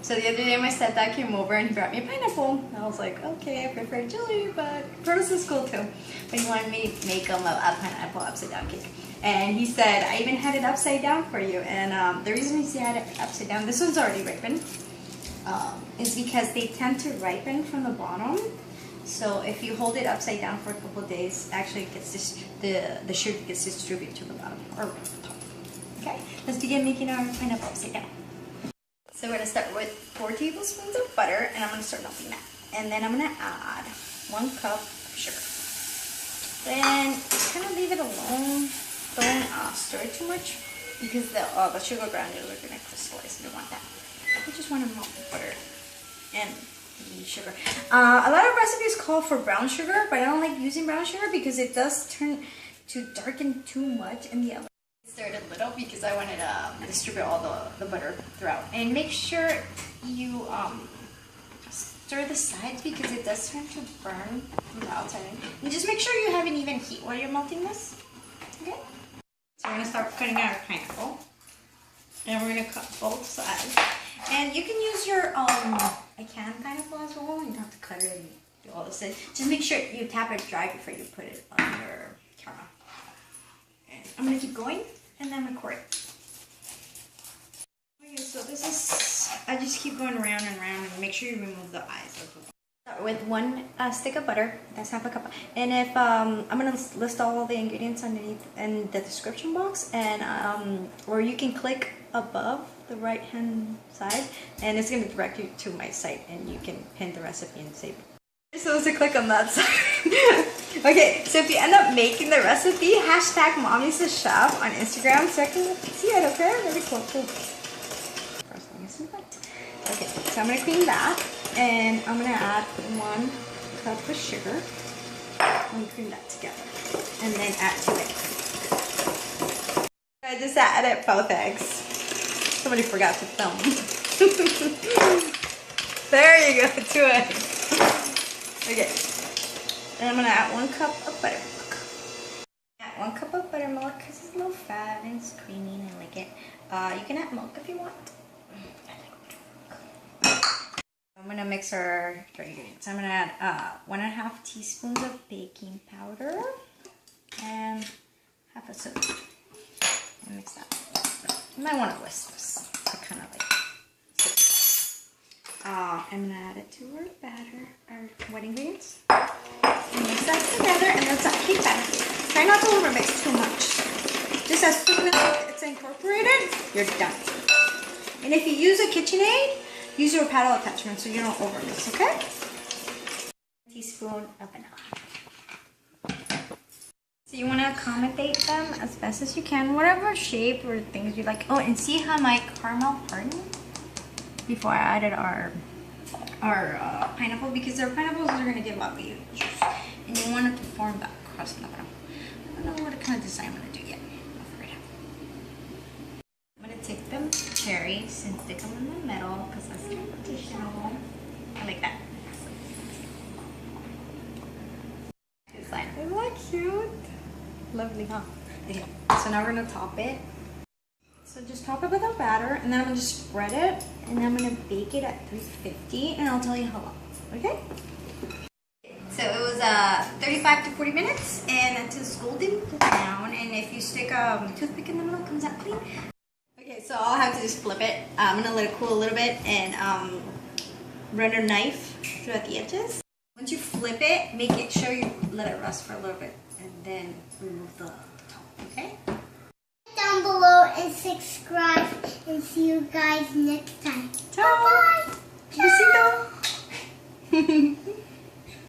So the other day my stepdad came over and he brought me a pineapple. And I was like, okay, I prefer jelly, but produce is cool too. But he wanted me to make him a pineapple upside down cake. And he said, I even had it upside down for you. And the reason he had it upside down, this one's already ripened, is because they tend to ripen from the bottom. So if you hold it upside down for a couple of days, actually it gets the sugar gets distributed to the bottom or top. Okay, let's begin making our pineapple upside down. So we're going to start with 4 tablespoons of butter, and I'm going to start melting that. And then I'm going to add 1 cup of sugar. Then just kind of leave it alone. Don't stir it too much because the sugar granules are going to crystallize. You don't want that. You just want to melt the butter and the sugar. A lot of recipes call for brown sugar, but I don't like using brown sugar because it does turn to darken too much in the oven. Stirred a little because I wanted to distribute all the butter throughout. And make sure you stir the sides because it does turn to burn from the outside in. And just make sure you have an even heat while you're melting this. Okay? So we're going to start cutting out our pineapple. And we're going to cut both sides. And you can use your a canned pineapple as well. You don't have to cut it and do all this. Just make sure you tap it dry before you put it on your camera. And I'm going to keep going. And then record. Okay, so this is, I just keep going around and around and make sure you remove the eyes. Start with 1 stick of butter, that's half a cup. And if, I'm going to list all the ingredients underneath in the description box. And, or you can click above the right hand side and it's going to direct you to my site and you can pin the recipe and save it. So let's click on that side. Okay, so if you end up making the recipe, hashtag Mommy's the Chef on Instagram so I can see it, okay? Really cool. First thing is that. Okay, so I'm going to clean that and I'm going to add 1 cup of sugar and cream that together and then add to it. I just added both eggs. Somebody forgot to film. There you go, 2 eggs. Okay, and I'm going to add 1 cup of buttermilk. Add 1 cup of buttermilk because it's low fat and it's creamy and I like it. You can add milk if you want. I'm going to mix our dry ingredients. I'm going to add 1.5 teaspoons of baking powder and half a soda. And mix that. You might want to whisk this. I kind of like it. I'm going to add it to our batter, our wet ingredients. And mix that together and that's our cake batter. Try not to overmix too much. Just as soon as it's incorporated, you're done. And if you use a KitchenAid, use your paddle attachment so you don't overmix, okay? A teaspoon of vanilla. So you want to accommodate them as best as you can, whatever shape or things you like. Oh, and see how my caramel hardened before I added our pineapple, because our pineapples are going to give out the juice. And you want it to form that crust in the bottom. I don't know what kind of design I'm going to do yet. I'll figure it out. I'm going to take them cherries and stick them in the middle because that's traditional. I like that. Design. Isn't that cute? Lovely, huh? Okay, so now we're going to top it. So just top it with a batter, and then I'm going to spread it, and then I'm going to bake it at 350, and I'll tell you how long, okay? So it was 35 to 40 minutes, and until it's golden brown, and if you stick a toothpick in the middle, it comes out clean. Okay, so I'll have to just flip it. I'm going to let it cool a little bit, and run a knife throughout the edges. Once you flip it, make it sure you let it rest for a little bit, and then remove the top, okay? Down below and subscribe and see you guys next time. Ciao. Bye. Besito.